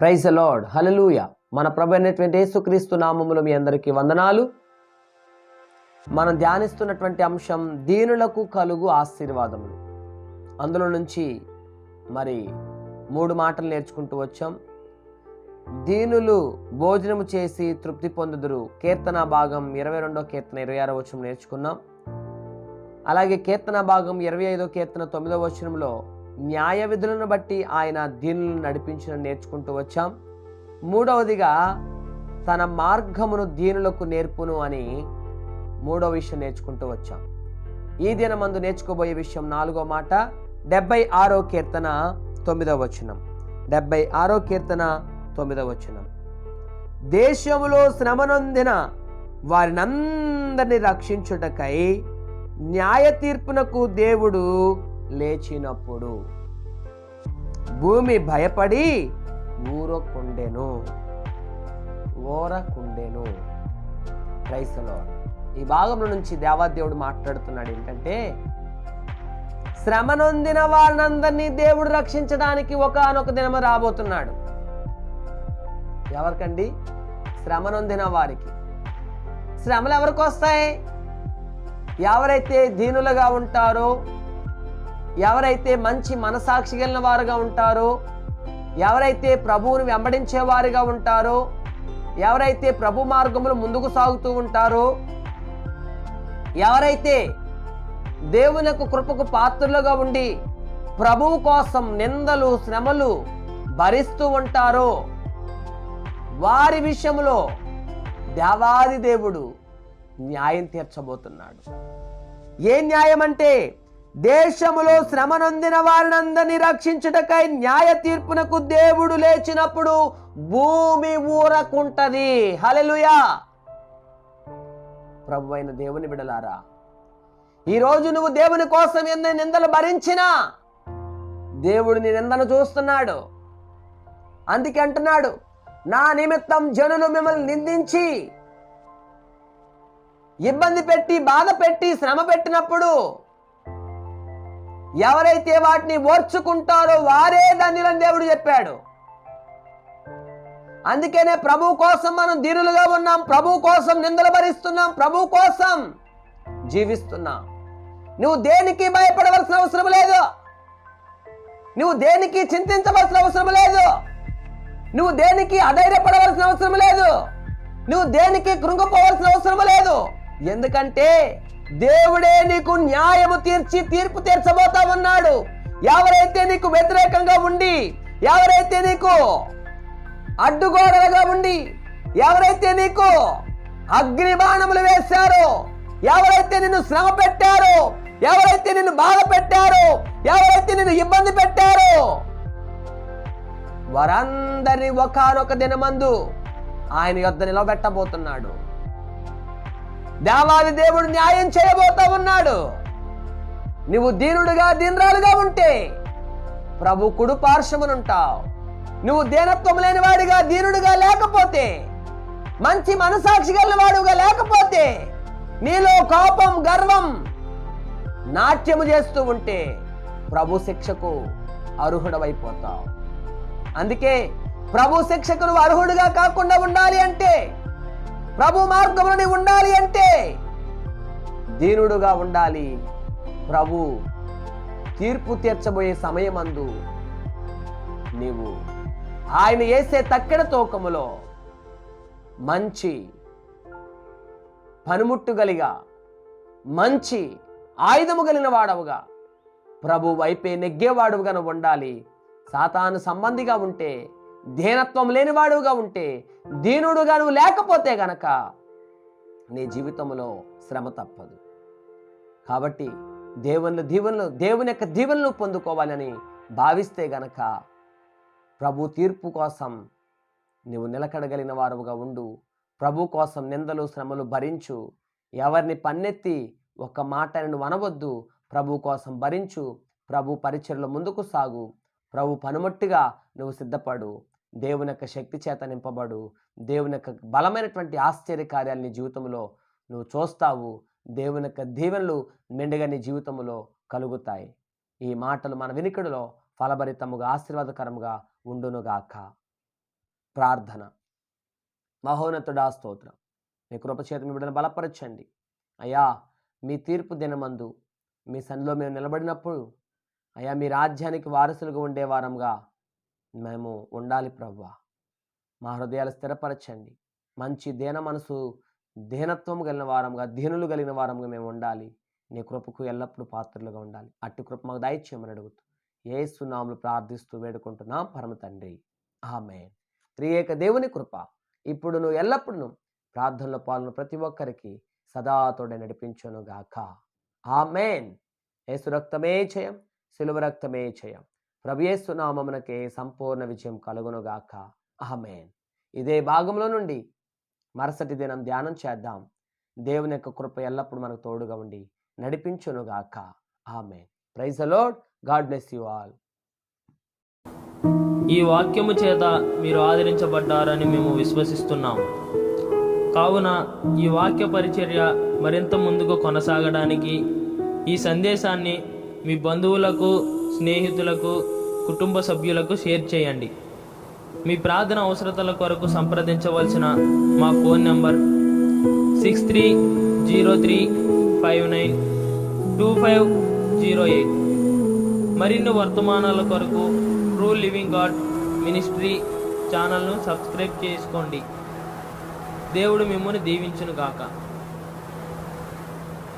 Praise the lord, హల్లెలూయా. మన ప్రభు అయినటువంటి యేసుక్రీస్తు నామములో మీ అందరికీ వందనాలు. మనం ధ్యానిస్తున్నటువంటి అంశం దీనులకు కలుగు ఆశీర్వాదములు. అందులో నుంచి మరి 3 మాటలు నేర్చుకుంటూ వచ్చాం. దీనులు భోజనము చేసి తృప్తి పొందుదురు, కీర్తన భాగం 22వ కీర్తన 26వ వచనం నేర్చుకున్నాం. అలాగే కీర్తన భాగం 25వ కీర్తన 9వ వచనంలో న్యాయ విధులను బట్టి ఆయన దీనులను నడిపించడం నేర్చుకుంటూ వచ్చాం. 3వదిగా తన మార్గమును దీనులకు నేర్పును అని 3వ విషయం నేర్చుకుంటూ వచ్చాం. ఈ దినమందు నేర్చుకోబోయే విషయం 4వ మాట, 76వ కీర్తన 9వ వచనం. 76వ కీర్తన 9వ వచనం. దేశములో శ్రమనొందిన వారినందరినీ రక్షించుటకై న్యాయ తీర్పునకు దేవుడు లేచినప్పుడు భూమి భయపడి ఊరకుండెను. Praise the lord. ఈ భాగంలో నుంచి దేవాదేవుడు మాట్లాడుతున్నాడు ఏంటంటే, శ్రమనొందిన వారినందరినీ దేవుడు రక్షించడానికి ఒకానొక దినము రాబోతున్నాడు. ఎవరికండి? శ్రమనొందిన వారికి. శ్రమలు ఎవరికి వస్తాయి? ఎవరైతే దీనులుగా ఉంటారో, ఎవరైతే మంచి మనసాక్షి కలిగిన వారుగా ఉంటారో, ఎవరైతే ప్రభువుని వెంబడించే వారిగా ఉంటారో, ఎవరైతే ప్రభు మార్గములు ముందుకు సాగుతూ ఉంటారో, ఎవరైతే దేవుని యొక్క కృపకు పాత్రులుగా ఉండి ప్రభువు కోసం నిందలు శ్రమలు భరిస్తూ ఉంటారో, వారి విషయంలో దేవాది దేవుడు న్యాయం తీర్చబోతున్నాడు. ఏ న్యాయం అంటే, దేశములో శ్రమనొందిన వారినందరినీ రక్షించుటకై న్యాయ తీర్పునకు దేవుడు లేచినప్పుడు భూమి ఊరకుంటది. హల్లెలూయా. ప్రభువైన దేవుని బిడ్డలారా, ఈరోజు నువ్వు దేవుని కోసం ఎన్ని నిందలు భరించినా దేవుడు నీ నిందను చూస్తున్నాడు. అందుకే అంటున్నాడు, నా నిమిత్తం జనులు మిమ్మల్ని నిందించి ఇబ్బంది పెట్టి బాధ పెట్టి శ్రమ పెట్టినప్పుడు ఎవరైతే వాటిని ఓర్చుకుంటారో వారే ధన్యులని దేవుడు చెప్పాడు. అందుకనే ప్రభు కోసం మనం దీనులుగా ఉన్నాం, ప్రభు కోసం నిందలు భరిస్తున్నాం, ప్రభు కోసం జీవిస్తున్నాం. నువ్వు దేనికి భయపడవలసిన అవసరం లేదు, నువ్వు దేనికి చింతించవలసిన అవసరం లేదు, నువ్వు దేనికి అధైర్యపడవలసిన అవసరం లేదు, నువ్వు దేనికి కృంగిపోవలసిన అవసరం లేదు. ఎందుకంటే దేవుడే నీకు న్యాయము తీర్చి తీర్పు తీర్చబోతా ఉన్నాడు. ఎవరైతే నీకు వ్యతిరేకంగా ఉండి, ఎవరైతే నీకు అడ్డుగోడలుగా ఉండి, ఎవరైతే నీకు అగ్ని బాణములు వేశారో, ఎవరైతే నిన్ను శ్రమ పెట్టారో, ఎవరైతే నిన్ను బాధ పెట్టారో, ఎవరైతే నిన్ను ఇబ్బంది పెట్టారో, వారందరినీ ఒకానొక దినమందు ఆయన యొద్ద నిలబెట్టబోతున్నాడు. దేవాది దేవుడు న్యాయం చేయబోతా ఉన్నాడు. నువ్వు దీనుడుగా దీనురాలుగా ఉంటే ప్రభు కుడి పార్శ్వమునుంటావు. నువ్వు దీనత్వం లేని వాడిగా దీనుడుగా లేకపోతే, మంచి మనసాక్షి కలిగిన వాడుగా లేకపోతే, నీలో కోపం గర్వం నాట్యము చేస్తూ ఉంటే ప్రభు శిక్షకు అర్హుడవైపోతావు. అందుకే ప్రభు శిక్షకు నువ్వు అర్హుడుగా కాకుండా ఉండాలి అంటే, ప్రభు మార్గంలో ఉండాలి అంటే దీనుడుగా ఉండాలి. ప్రభు తీర్పు తీర్చబోయే సమయమందు నీవు ఆయన వేసే తక్కెడ తూకములో మంచి పనిముట్టుగలిగా, మంచి ఆయుధము కలిగిన వాడవుగా, ప్రభు వైపే నెగ్గేవాడుగా నువ్వు ఉండాలి. సాతాను సంబంధిగా ఉంటే, దీనత్వం లేనివాడుగా ఉంటే, దీనుడుగా నువ్వు లేకపోతే గనక నీ జీవితంలో శ్రమ తప్పదు. కాబట్టి దేవుని యొక్క దీవెనలు పొందుకోవాలని భావిస్తే గనక ప్రభు తీర్పు కోసం నువ్వు నిలకడగలిగిన వారుగా ఉండు. ప్రభు కోసం నిందలు శ్రమలు భరించు. ఎవరిని పన్నెత్తి ఒక్క మాట నువ్వు అనవద్దు. ప్రభు కోసం భరించు. ప్రభు పరిచర్యలో ముందుకు సాగు. ప్రభు పనిముట్టుగా నువ్వు సిద్ధపడు. దేవుని యొక్క శక్తి చేత నింపబడు. దేవుని యొక్క బలమైనటువంటి ఆశ్చర్య కార్యాలు నీ జీవితంలో నువ్వు చూస్తావు. దేవుని యొక్క దీవెనలు మెండుగా నీ జీవితంలో కలుగుతాయి. ఈ మాటలు మన వినికిడిలో ఫలభరితముగా ఆశీర్వాదకరముగా ఉండునుగాక. ప్రార్థన. మహోన్నతుడా స్తోత్రం, మీ కృపచేత మీ బిడ్డను బలపరచండి అయ్యా. మీ తీర్పు దినమందు మీ సన్నిధిలో మేము నిలబడినప్పుడు అయ్యా, మీ రాజ్యానికి వారసులుగా ఉండే వారంగా మేము ఉండాలి ప్రభువా. మా హృదయాలు స్థిరపరచండి. మంచి దీన మనసు, దీనత్వం కలిగిన వారంగా, దీనులు కలిగిన వారంగా మేము ఉండాలి. నీ కృపకు ఎల్లప్పుడూ పాత్రలుగా ఉండాలి. అట్టి కృప మాకు దయచేయమని అడుగుతూ యేసు నామములో ప్రార్థిస్తూ వేడుకుంటున్నాం పరమ తండ్రి, ఆమేన్. త్రియేక దేవుని కృప ఇప్పుడును ఎల్లప్పుడూ ప్రార్థనలో పాల్గొన్న ప్రతి ఒక్కరికి సదా తోడే నడిపించును గాక, ఆమేన్. యేసు రక్తమే జయం, శిలువ రక్తమే జయం. ప్రభు యేసు నామమునకే సంపూర్ణ విజయం కలుగును గాక, ఆమేన్. ఇదే భాగంలో నుండి మరుసటి దినం ధ్యానం చేద్దాం. దేవుని యొక్క కృప ఎల్లప్పుడూ మనకు తోడుగా ఉండి నడిపించును గాక, ఆమేన్. Praise the Lord. God bless you all. ఈ వాక్యము చేత మీరు ఆదరించబడ్డారని మేము విశ్వసిస్తున్నాము. కావున ఈ వాక్య పరిచర్య మరింత ముందుకు కొనసాగడానికి ఈ సందేశాన్ని మీ బంధువులకు, స్నేహితులకు, కుటుంబ సభ్యులకు షేర్ చేయండి. మీ ప్రార్థన అవసరతల కొరకు సంప్రదించవలసిన మా ఫోన్ నంబర్ 6303592508. మరిన్ని వర్తమానాల కొరకు ట్రూ లివింగ్ గాడ్ మినిస్ట్రీ ఛానల్ను సబ్స్క్రైబ్ చేసుకోండి. దేవుడు మిమ్మల్ని దీవించును గాక.